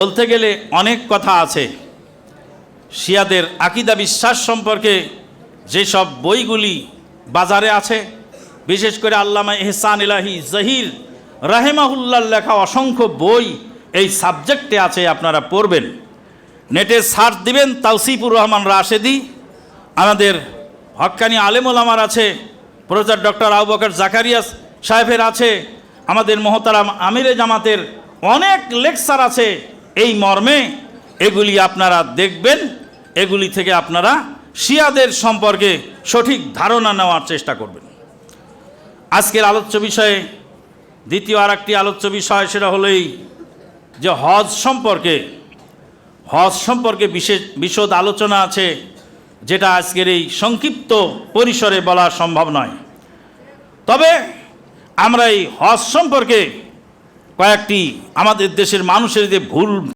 বলতে গেলে অনেক কথা আছে। শিয়াদের আকীদা বিশ্বাস সম্পর্কে যেসব বইগুলি বাজারে আছে, বিশেষ করে আল্লামা ইহসান ইলাহি জহির রাহেমাহুল্লাহর লেখা অসংখ্য বই এই সাবজেক্টে আছে, আপনারা পড়বেন। নেটে সার্চ দিবেন তাওসিফুর রহমান রাশেদি, আমাদের হক্কানি আলেম ওলামার আছে, প্রফেসর ডক্টর আবু বকর জাকারিয়া সাহেবের আছে, আমাদের মহতারাম আমিরে জামাতের অনেক লেকচার আছে এই মর্মে। এগুলি আপনারা দেখবেন, এগুলি থেকে আপনারা শিয়াদের সম্পর্কে সঠিক ধারণা নেওয়ার চেষ্টা করবেন। আজকের আলোচ্য বিষয়ে দ্বিতীয় আর একটি আলোচ্য বিষয়, সেটা হলোই যে হজ সম্পর্কে বিশদ আলোচনা আছে, যেটা আজকের এই সংক্ষিপ্ত পরিসরে বলা সম্ভব নয়। তবে আমরা এই হজ সম্পর্কে কয়েকটি আমাদের দেশের মানুষের যে ভুল